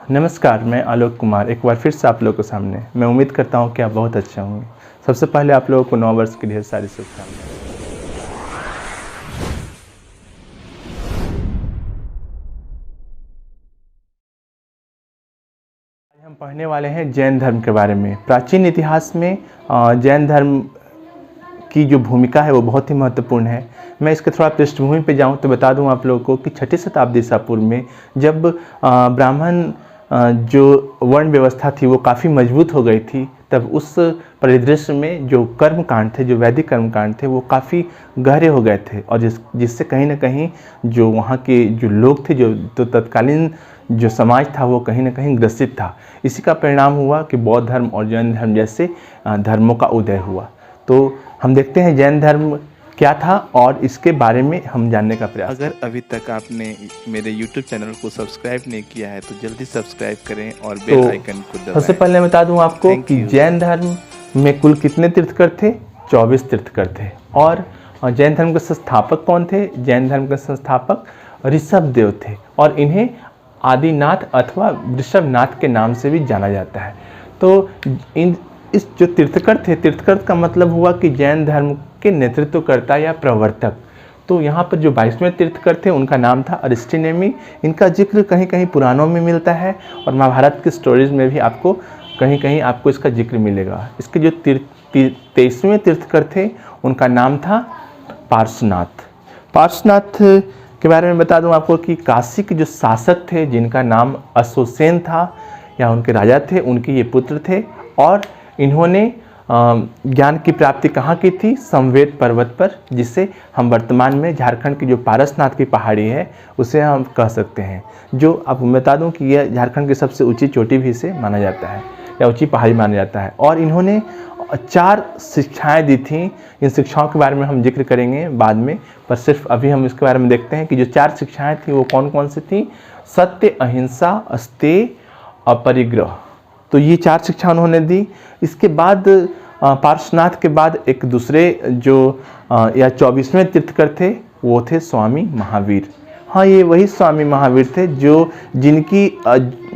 नमस्कार, मैं आलोक कुमार एक बार फिर से आप लोगों के सामने। मैं उम्मीद करता हूं कि आप बहुत अच्छा होंगे। सबसे पहले आप लोगों को नव वर्ष की ढेर सारी शुभकामनाएं। आज हम पढ़ने वाले हैं जैन धर्म के बारे में। प्राचीन इतिहास में जैन धर्म की जो भूमिका है वो बहुत ही महत्वपूर्ण है। मैं इसके थोड़ा पृष्ठभूमि पे जाऊं तो बता दूं आप लोगों को कि 6ठी शताब्दी ईसा पूर्व में जब ब्राह्मण जो वर्ण व्यवस्था थी वो काफ़ी मजबूत हो गई थी, तब उस परिदृश्य में जो कर्मकांड थे, जो वैदिक कर्मकांड थे, वो काफ़ी गहरे हो गए थे और जिससे कहीं ना कहीं जो वहाँ के जो लोग थे, जो तो तत्कालीन जो समाज था वो कहीं ना कहीं ग्रसित था। इसी का परिणाम हुआ कि बौद्ध धर्म और जैन धर्म जैसे धर्मों का उदय हुआ। तो हम देखते हैं जैन धर्म क्या था और इसके बारे में हम जानने का प्रयास। अगर अभी तक आपने मेरे YouTube चैनल को सब्सक्राइब नहीं किया है तो जल्दी सब्सक्राइब करें और बेल आइकन को दबाएं। सबसे पहले बता दूं आपको कि जैन धर्म में कुल कितने तीर्थकर थे? 24 तीर्थकर थे। और जैन धर्म के संस्थापक कौन थे? जैन धर्म के संस्थापक ऋषभदेव थे और इन्हें आदिनाथ अथवा वृषभनाथ के नाम से भी जाना जाता है। तो इस जो तीर्थकर थे, तीर्थकर का मतलब हुआ कि जैन धर्म के नेतृत्वकर्ता या प्रवर्तक। तो यहाँ पर जो 22वें तीर्थकर थे उनका नाम था अरिस्टिनेमी। इनका जिक्र कहीं कहीं पुराणों में मिलता है और महाभारत की स्टोरीज में भी आपको कहीं कहीं आपको इसका जिक्र मिलेगा। इसके जो 23वें तीर्थकर थे उनका नाम था पार्श्वनाथ। पार्श्वनाथ के बारे में बता दूं आपको कि काशी के जो शासक थे जिनका नाम अशोसेन था या उनके राजा थे, उनके ये पुत्र थे और इन्होंने ज्ञान की प्राप्ति कहाँ की थी? समवेत पर्वत पर, जिसे हम वर्तमान में झारखंड की जो पारसनाथ की पहाड़ी है उसे हम कह सकते हैं। जो आपको बता दूं कि यह झारखंड की सबसे ऊंची चोटी भी इसे माना जाता है या ऊंची पहाड़ी माना जाता है। और इन्होंने 4 शिक्षाएं दी थी। इन शिक्षाओं के बारे में हम जिक्र करेंगे बाद में, पर सिर्फ अभी हम इसके बारे में देखते हैं कि जो 4 शिक्षाएं थी वो कौन कौन सी थी? सत्य, अहिंसा, अस्तेय, अपरिग्रह। तो ये 4 शिक्षा उन्होंने दी। इसके बाद पार्श्वनाथ के बाद एक दूसरे जो या 24वें तीर्थकर थे वो थे स्वामी महावीर। हाँ, ये वही स्वामी महावीर थे जो जिनकी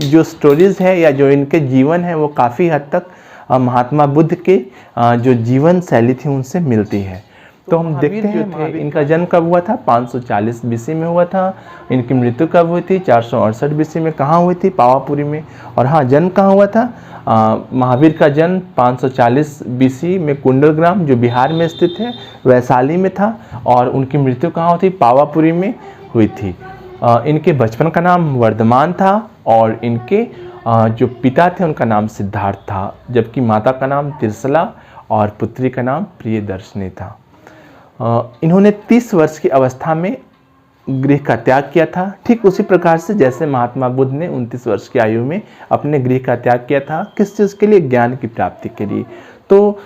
जो स्टोरीज है या जो इनके जीवन है वो काफ़ी हद तक महात्मा बुद्ध के जो जीवन शैली थी उनसे मिलती है। तो हम देखते हैं इनका जन्म कब हुआ था? 540 बीसी में हुआ था। इनकी मृत्यु कब हुई थी? 468 बीसी में। कहाँ हुई थी? पावापुरी में। और हाँ, जन्म कहाँ हुआ था? महावीर का जन्म 540 बीसी में कुंडलग्राम जो बिहार में स्थित है वैशाली में था और उनकी मृत्यु कहाँ हुई थी? पावापुरी में हुई थी। इनके बचपन का नाम वर्धमान था और इनके जो पिता थे उनका नाम सिद्धार्थ था, जबकि माता का नाम तिरसला और पुत्री का नाम प्रियदर्शनी था। इन्होंने 30 वर्ष की अवस्था में गृह का त्याग किया था, ठीक उसी प्रकार से जैसे महात्मा बुद्ध ने 29 वर्ष की आयु में अपने गृह का त्याग किया था। किस चीज़ के लिए? ज्ञान की प्राप्ति के लिए। तो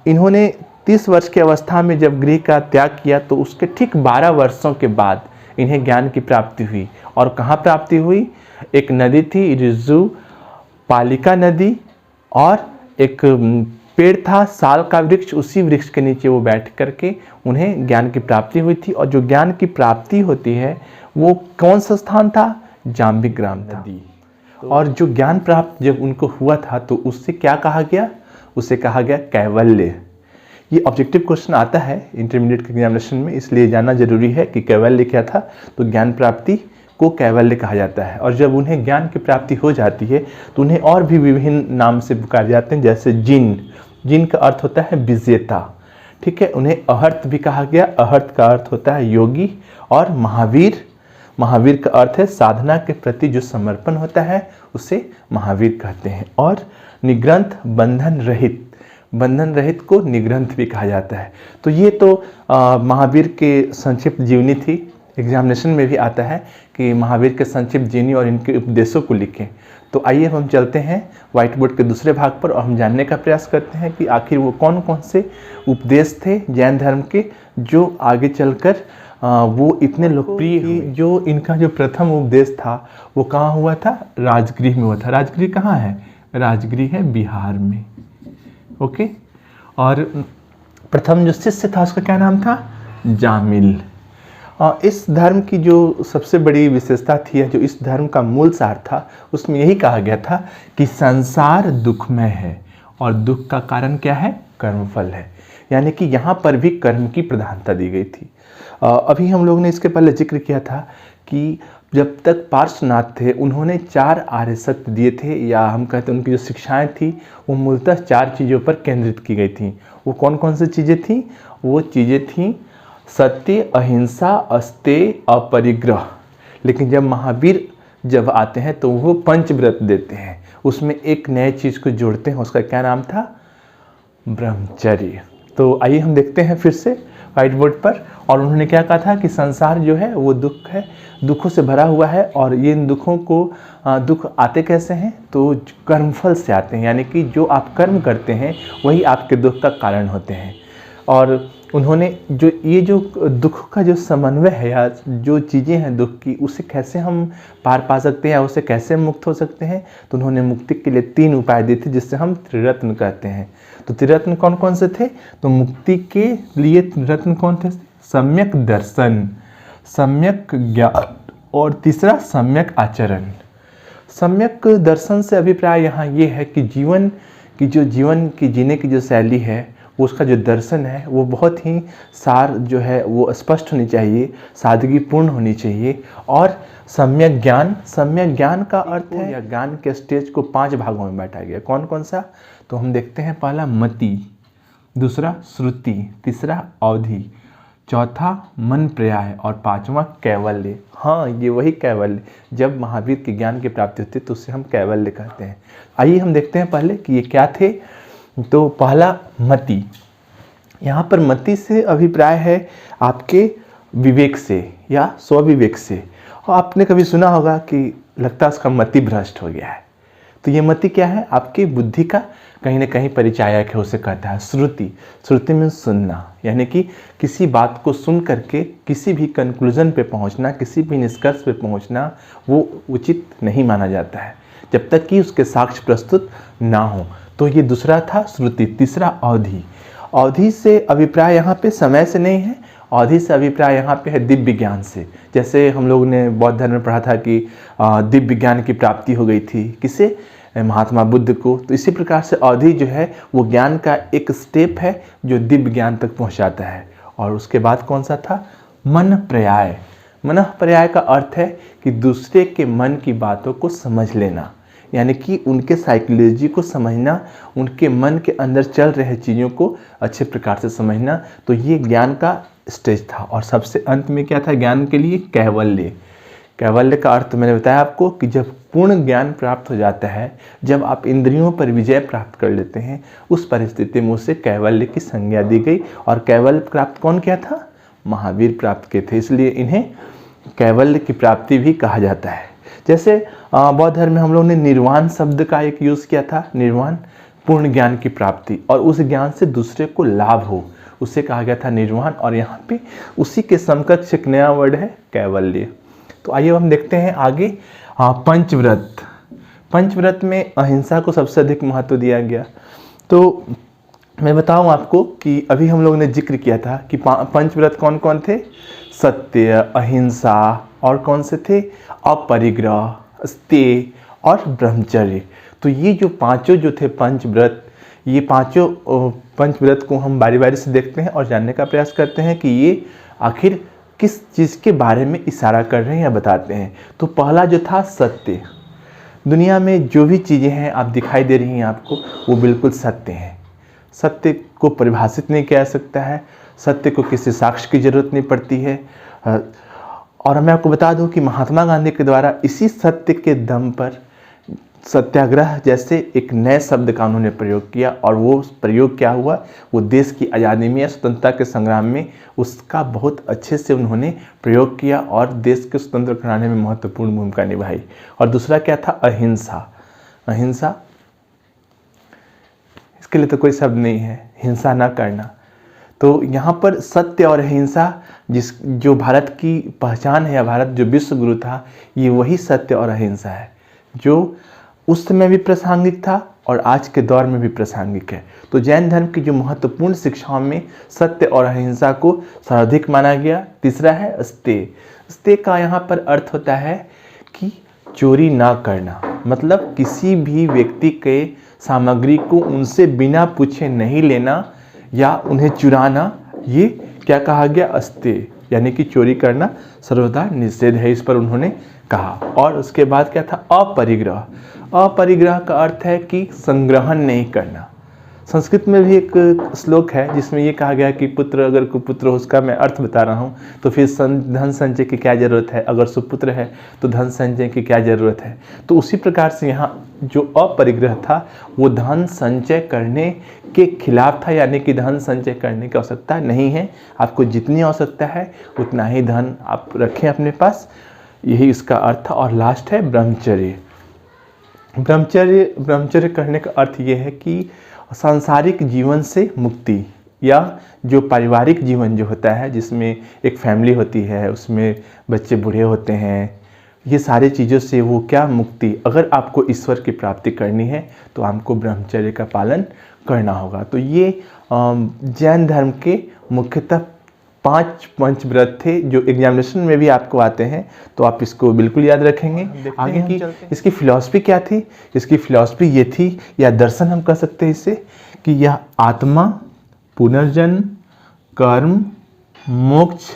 इन्होंने 30 वर्ष की अवस्था में जब गृह का त्याग किया तो उसके ठीक 12 वर्षों के बाद इन्हें ज्ञान की प्राप्ति हुई। और कहाँ प्राप्ति हुई? एक नदी थी ऋजु पालिका नदी और एक पेड़ था साल का वृक्ष, उसी वृक्ष के नीचे वो बैठ करके उन्हें ज्ञान की प्राप्ति हुई थी। और जो ज्ञान की प्राप्ति होती है वो कौन सा स्थान था? जाम्बिग्राम था। और जो ज्ञान प्राप्त जब उनको हुआ था तो उससे क्या कहा गया? उसे कहा गया कैवल्य। ये ऑब्जेक्टिव क्वेश्चन आता है इंटरमीडिएट के एग्जामिनेशन में, इसलिए जानना जरूरी है कि कैवल्य क्या था। तो ज्ञान प्राप्ति को कैवल्य कहा जाता है। और जब उन्हें ज्ञान की प्राप्ति हो जाती है तो उन्हें और भी विभिन्न नाम से पुकारे जाते हैं, जैसे जिन। जिन का अर्थ होता है विजेता, ठीक है। उन्हें अहर्त भी कहा गया। अहर्त का अर्थ होता है योगी। और महावीर, महावीर का अर्थ है साधना के प्रति जो समर्पण होता है उसे महावीर कहते हैं। और निग्रंथ, बंधन रहित, बंधन रहित को निग्रंथ भी कहा जाता है। तो ये तो महावीर के संक्षिप्त जीवनी थी। एग्जामिनेशन में भी आता है कि महावीर के संक्षिप्त जीवनी और इनके उपदेशों को लिखें। तो आइए हम चलते हैं व्हाइट बोर्ड के दूसरे भाग पर और हम जानने का प्रयास करते हैं कि आखिर वो कौन कौन से उपदेश थे जैन धर्म के जो आगे चलकर वो इतने लोकप्रिय हुए। जो इनका जो प्रथम उपदेश था वो कहाँ हुआ था? राजगृह में हुआ था। राजगृह कहाँ है? राजगृह है बिहार में। ओके। और प्रथम जो शिष्य था उसका क्या नाम था? जामिल। इस धर्म की जो सबसे बड़ी विशेषता थी, जो इस धर्म का मूल सार था, उसमें यही कहा गया था कि संसार दुखमय है और दुख का कारण क्या है? कर्मफल है। यानी कि यहाँ पर भी कर्म की प्रधानता दी गई थी। अभी हम लोग ने इसके पहले जिक्र किया था कि जब तक पार्श्वनाथ थे उन्होंने 4 आर्य सत्य दिए थे, या हम कहते हैं उनकी जो शिक्षाएं थी वो मूलतः 4 चीज़ों पर केंद्रित की गई थी। वो कौन कौन सी चीज़ें थीं? वो चीज़ें थीं सत्य, अहिंसा, अस्तेय, अपरिग्रह। लेकिन जब महावीर जब आते हैं तो वो पंचव्रत देते हैं, उसमें एक नए चीज़ को जोड़ते हैं। उसका क्या नाम था? ब्रह्मचर्य। तो आइए हम देखते हैं फिर से व्हाइट बोर्ड पर। और उन्होंने क्या कहा था कि संसार जो है वो दुख है, दुखों से भरा हुआ है, और ये इन दुखों को दुख आते कैसे हैं? तो कर्मफल से आते हैं। यानी कि जो आप कर्म करते हैं वही आपके दुख का कारण होते हैं। और उन्होंने जो दुख का जो समन्वय है, या जो चीज़ें हैं दुख की, उसे कैसे हम पार पा सकते हैं या उससे कैसे मुक्त हो सकते हैं, तो उन्होंने मुक्ति के लिए 3 उपाय दिए थे, जिससे हम त्रिरत्न कहते हैं। तो त्रिरत्न कौन कौन से थे? तो मुक्ति के लिए त्रिरत्न कौन थे? सम्यक दर्शन, सम्यक ज्ञान, और तीसरा सम्यक आचरण। सम्यक दर्शन से अभिप्राय यहाँ ये है कि जीवन की जीने की जो शैली है, उसका जो दर्शन है वो बहुत ही सार जो है वो स्पष्ट होनी चाहिए, सादगीपूर्ण होनी चाहिए। और सम्यक ज्ञान का अर्थ है, या ज्ञान के स्टेज को 5 भागों में बांटा गया। कौन कौन सा? तो हम देखते हैं, पहला मति, दूसरा श्रुति, तीसरा अवधि, चौथा मन पर्याय, और 5वां कैवल्य। हाँ, ये वही कैवल्य, जब महावीर के ज्ञान की प्राप्ति होती है तो उसे हम कैवल्य कहते हैं। आइए हम देखते हैं पहले कि ये क्या थे। तो पहला मति। यहाँ पर मति से अभिप्राय है आपके विवेक से या स्वविवेक से। और आपने कभी सुना होगा कि लगता है उसका मति भ्रष्ट हो गया है। तो ये मति क्या है? आपकी बुद्धि का कहीं ना कहीं परिचायक है, उसे कहता है श्रुति में सुनना। यानी कि किसी बात को सुन करके किसी भी कंक्लूजन पे पहुंचना, किसी भी निष्कर्ष पे पहुंचना, वो उचित नहीं माना जाता है जब तक कि उसके साक्ष्य प्रस्तुत ना हो। तो ये दूसरा था श्रुति। तीसरा अवधि से अभिप्राय यहाँ पे समय से नहीं है, अवधि से अभिप्राय यहाँ पे है दिव्य ज्ञान से। जैसे हम लोग ने बौद्ध धर्म में पढ़ा था कि दिव्य ज्ञान की प्राप्ति हो गई थी, किसे? महात्मा बुद्ध को। तो इसी प्रकार से अवधि जो है वो ज्ञान का एक स्टेप है जो दिव्य ज्ञान तक पहुँचाता है। और उसके बाद कौन सा था? मन पर्याय। मन पर्याय का अर्थ है कि दूसरे के मन की बातों को समझ लेना, यानी कि उनके साइकोलॉजी को समझना, उनके मन के अंदर चल रहे चीज़ों को अच्छे प्रकार से समझना। तो ये ज्ञान का स्टेज था। और सबसे अंत में क्या था ज्ञान के लिए? कैवल्य। कैवल्य का अर्थ मैंने बताया आपको कि जब पूर्ण ज्ञान प्राप्त हो जाता है, जब आप इंद्रियों पर विजय प्राप्त कर लेते हैं, उस परिस्थिति में उसे कैवल्य की संज्ञा दी गई। और कैवल्य प्राप्त कौन किया था? महावीर प्राप्त किए थे, इसलिए इन्हें कैवल्य की प्राप्ति भी कहा जाता है। जैसे बौद्ध धर्म में हम लोग ने निर्वाण शब्द का एक यूज़ किया था। निर्वाण पूर्ण ज्ञान की प्राप्ति, और उस ज्ञान से दूसरे को लाभ हो, उसे कहा गया था निर्वाण। और यहाँ पे उसी के समकक्ष एक नया वर्ड है कैवल्य। तो आइए हम देखते हैं आगे। पंचव्रत में अहिंसा को सबसे अधिक महत्व दिया गया। तो मैं बताऊं आपको कि अभी हम लोग ने जिक्र किया था कि पंचव्रत कौन कौन थे? सत्य, अहिंसा, और कौन से थे? अपरिग्रह, अस्तेय और ब्रह्मचर्य। तो ये जो पांचों जो थे पंचव्रत, ये पांचों पंचव्रत को हम बारी बारी से देखते हैं और जानने का प्रयास करते हैं कि ये आखिर किस चीज़ के बारे में इशारा कर रहे हैं या बताते हैं। तो पहला जो था सत्य। दुनिया में जो भी चीज़ें हैं आप दिखाई दे रही हैं आपको, वो बिल्कुल सत्य हैं। सत्य को परिभाषित नहीं किया जा सकता है, सत्य को किसी साक्ष्य की जरूरत नहीं पड़ती है। और मैं आपको बता दूं कि महात्मा गांधी के द्वारा इसी सत्य के दम पर सत्याग्रह जैसे एक नए शब्द का उन्होंने प्रयोग किया। और वो प्रयोग क्या हुआ? वो देश की आज़ादी में या स्वतंत्रता के संग्राम में उसका बहुत अच्छे से उन्होंने प्रयोग किया और देश को स्वतंत्र कराने में महत्वपूर्ण भूमिका निभाई। और दूसरा क्या था? अहिंसा। इसके लिए तो कोई शब्द नहीं है, हिंसा ना करना। तो यहाँ पर सत्य और अहिंसा जो भारत की पहचान है, या भारत जो विश्व गुरु था, ये वही सत्य और अहिंसा है जो उस समय भी प्रासंगिक था और आज के दौर में भी प्रासंगिक है। तो जैन धर्म की जो महत्वपूर्ण शिक्षाओं में सत्य और अहिंसा को सर्वाधिक माना गया। तीसरा है अस्तेय। अस्तेय का यहाँ पर अर्थ होता है कि चोरी ना करना, मतलब किसी भी व्यक्ति के सामग्री को उनसे बिना पूछे नहीं लेना या उन्हें चुराना, ये क्या कहा गया? अस्तेय, यानी कि चोरी करना सर्वदा निषेध है, इस पर उन्होंने कहा। और उसके बाद क्या था? अपरिग्रह। अपरिग्रह का अर्थ है कि संग्रहण नहीं करना। संस्कृत में भी एक श्लोक है जिसमें ये कहा गया कि पुत्र अगर कुपुत्र हो, उसका मैं अर्थ बता रहा हूँ, तो फिर धन संचय की क्या ज़रूरत है, अगर सुपुत्र है तो धन संचय की क्या ज़रूरत है। तो उसी प्रकार से यहाँ जो अपरिग्रह था वो धन संचय करने के खिलाफ था, यानी कि धन संचय करने की आवश्यकता नहीं है, आपको जितनी आवश्यकता है उतना ही धन आप रखें अपने पास, यही इसका अर्थ था। और लास्ट है ब्रह्मचर्य। ब्रह्मचर्य करने का अर्थ ये है कि सांसारिक जीवन से मुक्ति, या जो पारिवारिक जीवन जो होता है जिसमें एक फैमिली होती है, उसमें बच्चे बूढ़े होते हैं, ये सारी चीज़ों से वो क्या मुक्ति, अगर आपको ईश्वर की प्राप्ति करनी है तो आपको ब्रह्मचर्य का पालन करना होगा। तो ये जैन धर्म के मुख्यतः 5 पंचव्रत थे जो एग्जामिनेशन में भी आपको आते हैं, तो आप इसको बिल्कुल याद रखेंगे। आगे की इसकी फिलॉसफी क्या थी? इसकी फिलॉसफी ये थी, या दर्शन हम कह सकते हैं इसे, कि यह आत्मा, पुनर्जन्म, कर्म, मोक्ष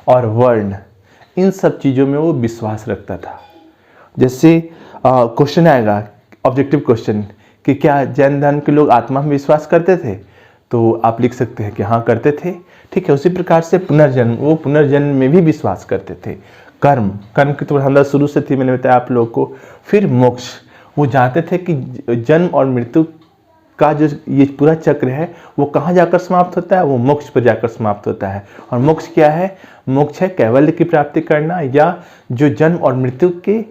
और वर्ण, इन सब चीज़ों में वो विश्वास रखता था। जैसे क्वेश्चन आएगा, ऑब्जेक्टिव क्वेश्चन, कि क्या जैन धर्म के लोग आत्मा में विश्वास करते थे? तो आप लिख सकते हैं कि हाँ करते थे, ठीक है। उसी प्रकार से पुनर्जन्म, वो पुनर्जन्म में भी विश्वास करते थे। कर्म की तो हमरा शुरू से थी, मैंने बताया आप लोगों को। फिर मोक्ष, वो जानते थे कि जन्म और मृत्यु का जो ये पूरा चक्र है वो कहाँ जाकर समाप्त होता है? वो मोक्ष पर जाकर समाप्त होता है। और मोक्ष क्या है? मोक्ष है कैवल्य की प्राप्ति करना, या जो जन्म और मृत्यु के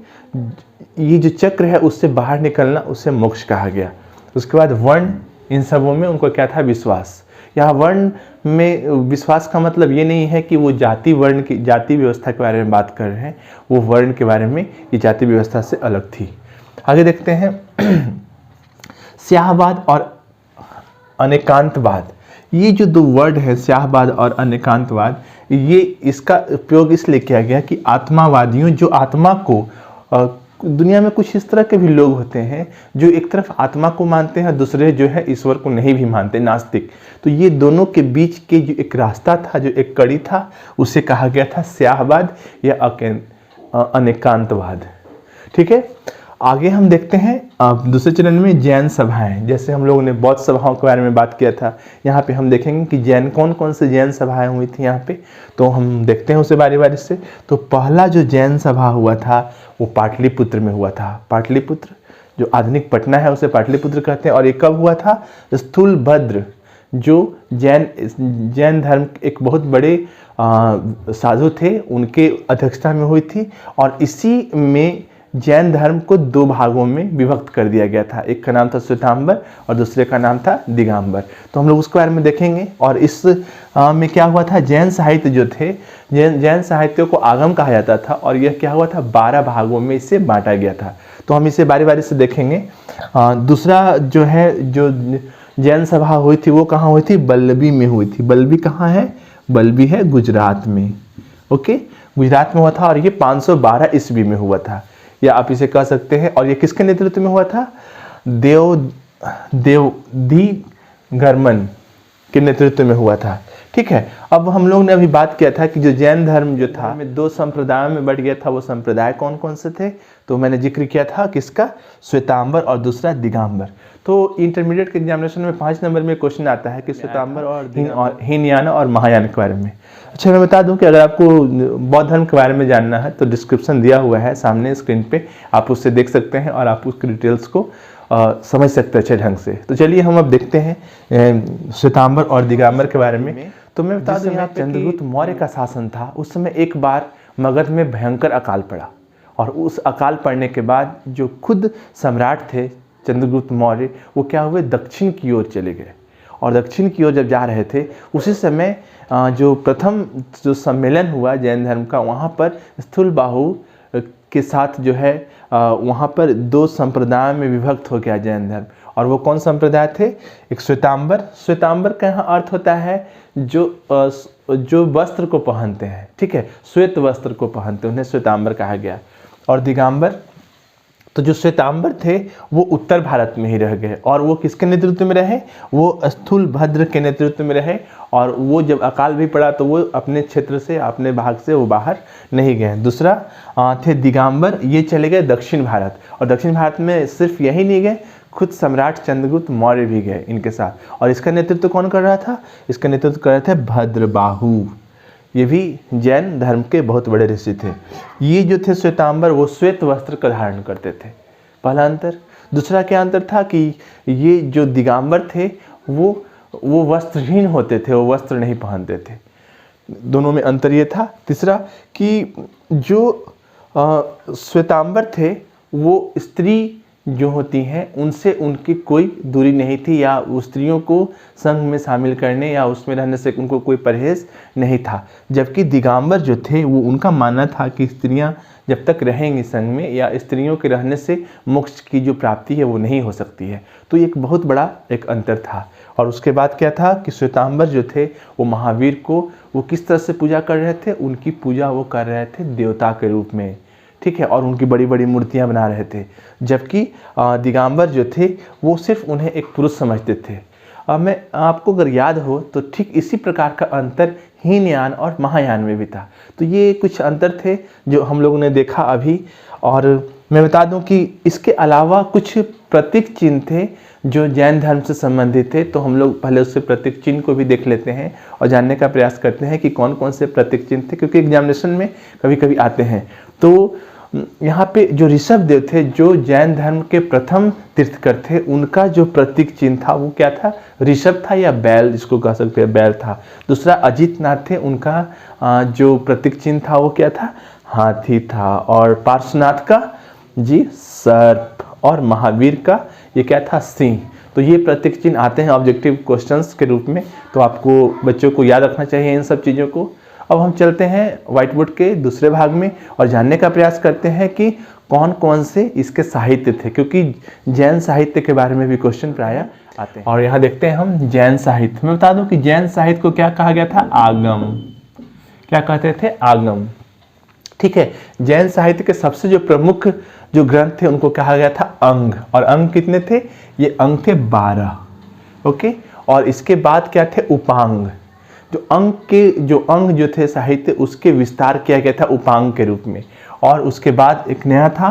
ये जो चक्र है उससे बाहर निकलना, उसे मोक्ष कहा गया। उसके बाद वर्ण, इन सबों में उनको क्या था? विश्वास। यहाँ वर्ण में विश्वास का मतलब ये नहीं है कि वो जाति वर्ण की जाति व्यवस्था के बारे में बात कर रहे हैं, वो वर्ण के बारे में, ये जाति व्यवस्था से अलग थी। आगे देखते हैं स्याहवाद और अनेकांतवाद। ये जो दो वर्ड है, स्याहवाद और अनेकांतवाद, ये इसका उपयोग इसलिए किया गया कि आत्मावादियों, जो आत्मा को दुनिया में कुछ इस तरह के भी लोग होते हैं जो एक तरफ आत्मा को मानते हैं, दूसरे जो है ईश्वर को नहीं भी मानते, नास्तिक। तो ये दोनों के बीच के जो एक रास्ता था, जो एक कड़ी था, उसे कहा गया था स्याहवाद या अनेकांतवाद। ठीक है, आगे हम देखते हैं दूसरे चरण में जैन सभाएं। जैसे हम लोगों ने बौद्ध सभाओं के बारे में बात किया था, यहाँ पे हम देखेंगे कि जैन कौन कौन से जैन सभाएं हुई थी यहाँ पे, तो हम देखते हैं उसे बारी बारी से। तो पहला जो जैन सभा हुआ था वो पाटलिपुत्र में हुआ था। पाटलिपुत्र जो आधुनिक पटना है उसे पाटलिपुत्र कहते हैं। और ये कब हुआ था? स्थूलभद्र जो जैन धर्म एक बहुत बड़े साधु थे, उनके अध्यक्षता में हुई थी। और इसी में जैन धर्म को दो भागों में विभक्त कर दिया गया था, एक का नाम था श्वेतांबर और दूसरे का नाम था दिगंबर। तो हम लोग उसके बारे में देखेंगे। और इस में क्या हुआ था, जैन साहित्य जो थे, जैन साहित्य को आगम कहा जाता था, और यह क्या हुआ था, 12 भागों में इसे बांटा गया था। तो हम इसे बारी बारी से देखेंगे। दूसरा जो है, जो जैन सभा हुई थी वो कहाँ हुई थी? बल्लभी में हुई थी। बल्लभी कहाँ है? बल्लभी है गुजरात में। ओके, गुजरात में हुआ था और ये 512 ईस्वी में हुआ था, या आप इसे कह सकते हैं। और ये किसके नेतृत्व में हुआ था? देवधिगर्मन के नेतृत्व में हुआ था। ठीक है, अब हम लोग ने अभी बात किया था कि जो जैन धर्म जो था में दो संप्रदायों में बढ़ गया था, वो संप्रदाय कौन कौन से थे? तो मैंने जिक्र किया था किसका? श्वेतांबर और दूसरा दिगंबर। तो इंटरमीडिएट के एग्जामिनेशन में 5 नंबर में क्वेश्चन आता है कि श्वेतांबर और हीनयान और महायान के बारे में। अच्छा, मैं बता दूं कि अगर आपको बौद्ध धर्म के बारे में जानना है तो डिस्क्रिप्शन दिया हुआ है सामने स्क्रीन पे, आप उससे देख सकते हैं और आप उसकी डिटेल्स को समझ सकते हैं अच्छे ढंग से। तो चलिए हम अब देखते हैं श्वेतांबर और दिगंबर के बारे में। तो मैं बता दूं, यहाँ चंद्रगुप्त मौर्य का शासन था। उस समय एक बार मगध में भयंकर अकाल पड़ा, और उस अकाल पड़ने के बाद जो खुद सम्राट थे चंद्रगुप्त मौर्य, वो क्या हुए, दक्षिण की ओर चले गए। और दक्षिण की ओर जब जा रहे थे, उसी समय जो प्रथम जो सम्मेलन हुआ जैन धर्म का, वहाँ पर स्थूलबाहु के साथ जो है वहाँ पर दो संप्रदाय में विभक्त हो गया जैन धर्म। और वो कौन संप्रदाय थे? एक श्वेतांबर। श्वेतांबर का यहाँ अर्थ होता है जो वस्त्र को पहनते हैं, ठीक है, श्वेत वस्त्र को पहनते हैं, उन्हें श्वेतांबर कहा गया। और दिगंबर, तो जो श्वेतांबर थे वो उत्तर भारत में ही रह गए। और वो किसके नेतृत्व में रहे? वो स्थूलभद्र के नेतृत्व में रहे। और वो जब अकाल भी पड़ा तो वो अपने क्षेत्र से, अपने भाग से वो बाहर नहीं गए। दूसरा थे दिगंबर, ये चले गए दक्षिण भारत। और दक्षिण भारत में सिर्फ यही नहीं गए, खुद सम्राट चंद्रगुप्त मौर्य भी गए इनके साथ। और इसका नेतृत्व कौन कर रहा था? इसका नेतृत्व कर रहे थे भद्रबाहु। ये भी जैन धर्म के बहुत बड़े ऋषि थे। ये जो थे श्वेतांबर, वो श्वेत वस्त्र का धारण करते थे, पहला अंतर। दूसरा क्या अंतर था कि ये जो दिगंबर थे वो वस्त्रहीन होते थे, वो वस्त्र नहीं पहनते थे। दोनों में अंतर ये था। तीसरा कि जो श्वेतांबर थे वो स्त्री जो होती हैं उनसे उनकी कोई दूरी नहीं थी, या स्त्रियों को संघ में शामिल करने या उसमें रहने से उनको कोई परहेज नहीं था। जबकि दिगंबर जो थे वो उनका मानना था कि स्त्रियां जब तक रहेंगी संघ में, या स्त्रियों के रहने से मोक्ष की जो प्राप्ति है वो नहीं हो सकती है। तो एक बहुत बड़ा एक अंतर था। और उसके बाद क्या था कि श्वेतांबर जो थे वो महावीर को वो किस तरह से पूजा कर रहे थे? उनकी पूजा वो कर रहे थे देवता के रूप में, ठीक है, और उनकी बड़ी बड़ी मूर्तियां बना रहे थे। जबकि दिगंबर जो थे वो सिर्फ उन्हें एक पुरुष समझते थे। मैं आपको अगर याद हो तो ठीक इसी प्रकार का अंतर हीनयान और महायान में भी था। तो ये कुछ अंतर थे जो हम लोगों ने देखा अभी। और मैं बता दूं कि इसके अलावा कुछ प्रतीक चिन्ह थे जो जैन धर्म से संबंधित थे। तो हम लोग पहले उससे प्रतीक चिन्ह को भी देख लेते हैं और जानने का प्रयास करते हैं कि कौन कौन से प्रतीक चिन्ह थे, क्योंकि एग्जामिनेशन में कभी कभी आते हैं। तो यहाँ पे जो ऋषभ देव थे, जो जैन धर्म के प्रथम तीर्थकर थे, उनका जो प्रतीक चिन्ह था वो क्या था? ऋषभ था, या बैल जिसको कह सकते हैं, बैल था। दूसरा अजित नाथ थे, उनका जो प्रतीक चिन्ह था वो क्या था? हाथी था। और पार्श्वनाथ का जी सर्प, और महावीर का ये क्या था? सिंह। तो ये प्रतीक चिन्ह आते हैं ऑब्जेक्टिव क्वेश्चंस के रूप में, तो आपको बच्चों को याद रखना चाहिए इन सब चीज़ों को। अब हम चलते हैं व्हाइट बोर्ड के दूसरे भाग में और जानने का प्रयास करते हैं कि कौन कौन से इसके साहित्य थे, क्योंकि जैन साहित्य के बारे में भी क्वेश्चन प्रायः आते हैं। और यहाँ देखते हैं हम जैन साहित्य। मैं बता दूं कि जैन साहित्य को क्या कहा गया था? आगम। क्या कहते थे? आगम, ठीक है। जैन साहित्य के सबसे जो प्रमुख जो ग्रंथ थे उनको कहा गया था अंग। और अंग कितने थे? ये अंग थे 12, ओके। और इसके बाद क्या थे? उपांग। जो अंग जो थे साहित्य, उसके विस्तार किया गया था उपांग के रूप में। और उसके बाद एक नया था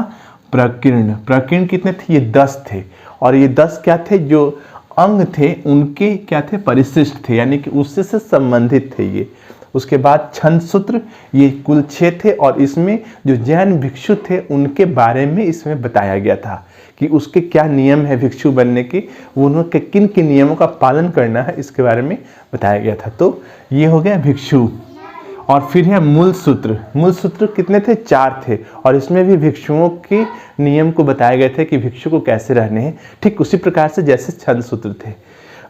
प्रकीर्ण। प्रकीर्ण कितने थे? ये 10 थे। और ये 10 क्या थे? जो अंग थे उनके क्या थे? परिशिष्ट थे, यानी कि उससे से संबंधित थे ये। उसके बाद छंद सूत्र, ये कुल 6 थे। और इसमें जो जैन भिक्षु थे उनके बारे में इसमें बताया गया था कि उसके क्या नियम है भिक्षु बनने के, उन्होंने किन किन नियमों का पालन करना है, इसके बारे में बताया गया था। तो ये हो गया भिक्षु। और फिर है मूल सूत्र। मूल सूत्र कितने थे? 4 थे। और इसमें भी भिक्षुओं के नियम को बताए गए थे कि भिक्षु को कैसे रहने हैं, ठीक उसी प्रकार से जैसे छंद सूत्र थे।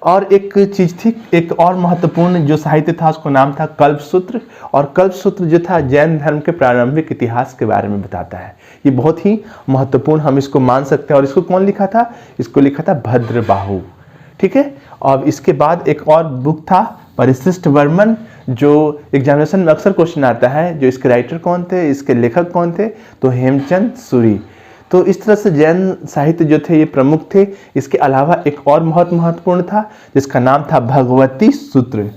और एक चीज़ थी, एक और महत्वपूर्ण जो साहित्य था उसको नाम था कल्पसूत्र। और कल्पसूत्र जो था जैन धर्म के प्रारंभिक इतिहास के बारे में बताता है। ये बहुत ही महत्वपूर्ण हम इसको मान सकते हैं। और इसको कौन लिखा था? इसको लिखा था भद्रबाहु, ठीक है। और इसके बाद एक और बुक था परिशिष्ट वर्मन, जो एग्जामिनेशन में अक्सर क्वेश्चन आता है। जो इसके राइटर कौन थे, इसके लेखक कौन थे? तो हेमचंद सूरी। तो इस तरह से जैन साहित्य जो थे ये प्रमुख थे। इसके अलावा एक और बहुत महत्वपूर्ण था जिसका नाम था भगवती सूत्र।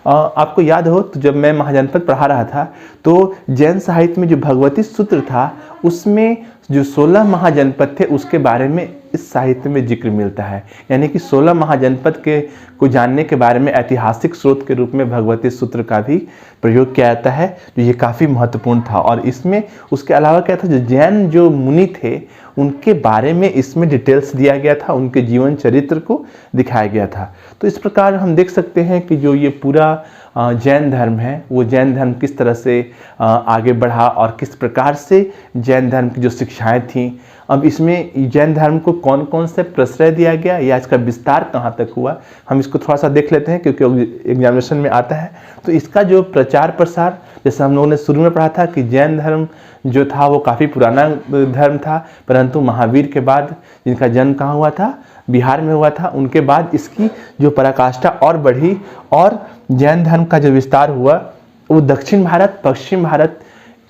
आपको याद हो तो जब मैं महाजनपद पढ़ा रहा था तो जैन साहित्य में जो भगवती सूत्र था उसमें जो 16 महाजनपद थे उसके बारे में इस साहित्य में जिक्र मिलता है। यानी कि 16 महाजनपद के को जानने के बारे में ऐतिहासिक स्रोत के रूप में भगवती सूत्र का भी प्रयोग किया जाता है, जो ये काफ़ी महत्वपूर्ण था। और इसमें उसके अलावा क्या था, जो जैन जो मुनि थे उनके बारे में इसमें डिटेल्स दिया गया था, उनके जीवन चरित्र को दिखाया गया था। तो इस प्रकार हम देख सकते हैं कि जो ये पूरा जैन धर्म है वो जैन धर्म किस तरह से आगे बढ़ा और किस प्रकार से जैन धर्म की जो शिक्षाएं थीं। अब इसमें जैन धर्म को कौन कौन से प्रश्रय दिया गया या इसका विस्तार कहाँ तक हुआ, हम इसको थोड़ा सा देख लेते हैं क्योंकि एग्जामिनेशन में आता है। तो इसका जो प्रचार प्रसार जैसे हम लोगों ने शुरू में पढ़ा था कि जैन धर्म जो था वो काफ़ी पुराना धर्म था, परंतु महावीर के बाद, जिनका जन्म कहाँ हुआ था, बिहार में हुआ था, उनके बाद इसकी जो पराकाष्ठा और बढ़ी और जैन धर्म का जो विस्तार हुआ वो दक्षिण भारत, पश्चिम भारत,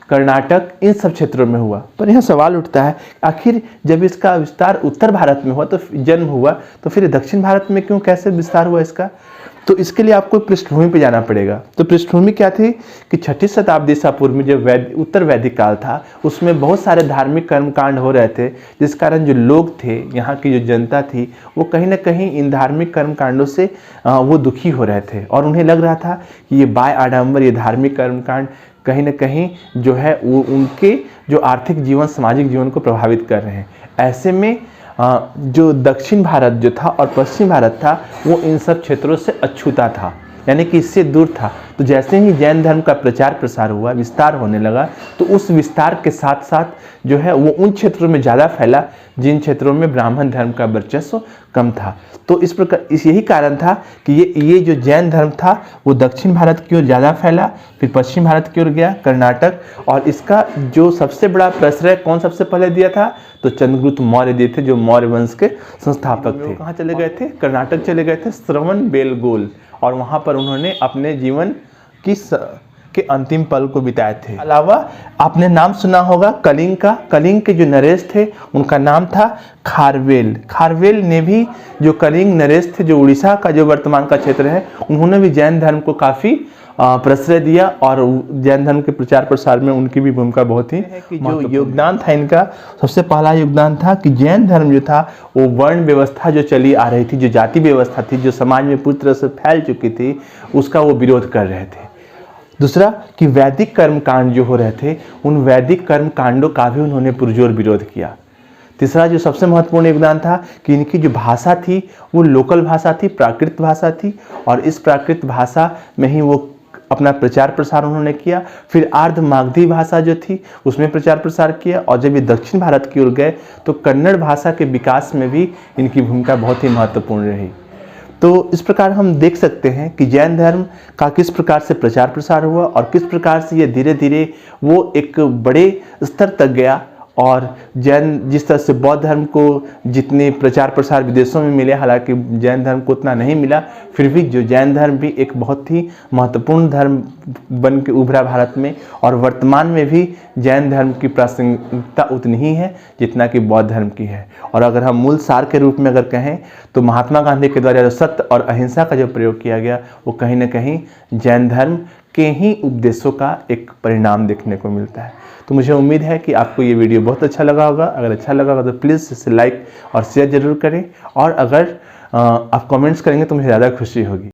कर्नाटक, इन सब क्षेत्रों में हुआ। पर यह सवाल उठता है, आखिर जब इसका विस्तार उत्तर भारत में हुआ तो जन्म हुआ, तो फिर दक्षिण भारत में क्यों, कैसे विस्तार हुआ इसका? तो इसके लिए आपको पृष्ठभूमि पे जाना पड़ेगा। तो पृष्ठभूमि क्या थी कि 6ठी शताब्दी ईसा पूर्व में जब उत्तर वैदिक काल था, उसमें बहुत सारे धार्मिक कर्मकांड हो रहे थे, जिस कारण जो लोग थे, यहाँ की जो जनता थी, वो कहीं ना कहीं इन धार्मिक कर्मकांडों से वो दुखी हो रहे थे और उन्हें लग रहा था कि ये बाय आडंबर, ये धार्मिक कर्मकांड कहीं ना कहीं जो है वो उनके जो आर्थिक जीवन, सामाजिक जीवन को प्रभावित कर रहे हैं। ऐसे में जो दक्षिण भारत जो था और पश्चिम भारत था वो इन सब क्षेत्रों से अछूता था, यानी कि इससे दूर था। तो जैसे ही जैन धर्म का प्रचार प्रसार हुआ, विस्तार होने लगा, तो उस विस्तार के साथ साथ जो है वो उन क्षेत्रों में ज़्यादा फैला जिन क्षेत्रों में ब्राह्मण धर्म का वर्चस्व कम था। तो इस प्रकार यही कारण था कि ये जो जैन धर्म था वो दक्षिण भारत की ओर ज़्यादा फैला, फिर पश्चिम भारत की ओर गया, कर्नाटक, और इसका जो सबसे बड़ा प्रश्रय कौन सबसे पहले दिया था, तो चंद्रगुप्त मौर्य दिए थे, जो मौर्य वंश के संस्थापक थे। कहाँ चले गए थे? कर्नाटक चले गए थे, श्रवण बेलगोल, और वहाँ पर उन्होंने अपने जीवन के अंतिम पल को बिताए थे। अलावा आपने नाम सुना होगा कलिंग का। कलिंग के जो नरेश थे उनका नाम था खारवेल। खारवेल ने भी, जो कलिंग नरेश थे, जो उड़ीसा का जो वर्तमान का क्षेत्र है, उन्होंने भी जैन धर्म को काफ़ी प्रश्रय दिया और जैन धर्म के प्रचार प्रसार में उनकी भी भूमिका बहुत ही कि जो योगदान था इनका, सबसे पहला योगदान था कि जैन धर्म जो था वो वर्ण व्यवस्था जो चली आ रही थी, जो जाति व्यवस्था थी, जो समाज में पूरी तरह से फैल चुकी थी, उसका वो विरोध कर रहे थे। दूसरा कि वैदिक कर्मकांड जो हो रहे थे, उन वैदिक कर्मकांडों का भी उन्होंने पुरजोर विरोध किया। तीसरा जो सबसे महत्वपूर्ण योगदान था कि इनकी जो भाषा थी वो लोकल भाषा थी, प्राकृत भाषा थी, और इस प्राकृत भाषा में ही वो अपना प्रचार प्रसार उन्होंने किया। फिर आर्ध मागधी भाषा जो थी उसमें प्रचार प्रसार किया, और जब ये दक्षिण भारत की ओर गए तो कन्नड़ भाषा के विकास में भी इनकी भूमिका बहुत ही महत्वपूर्ण रही। तो इस प्रकार हम देख सकते हैं कि जैन धर्म का किस प्रकार से प्रचार प्रसार हुआ और किस प्रकार से ये धीरे धीरे वो एक बड़े स्तर तक गया, और जैन जिस तरह से बौद्ध धर्म को जितने प्रचार प्रसार विदेशों में मिले, हालांकि जैन धर्म को उतना नहीं मिला, फिर भी जो जैन धर्म भी एक बहुत ही महत्वपूर्ण धर्म बन के उभरा भारत में, और वर्तमान में भी जैन धर्म की प्रासंगिकता उतनी ही है जितना कि बौद्ध धर्म की है। और अगर हम मूल सार के रूप में अगर कहें तो महात्मा गांधी के द्वारा जो सत्य और अहिंसा का जो प्रयोग किया गया वो कहीं ना कहीं जैन धर्म के ही उपदेशों का एक परिणाम देखने को मिलता है। तो मुझे उम्मीद है कि आपको ये वीडियो बहुत अच्छा लगा होगा। अगर अच्छा लगा होगा तो प्लीज़ इसे लाइक और शेयर ज़रूर करें, और अगर आप कमेंट्स करेंगे तो मुझे ज़्यादा खुशी होगी।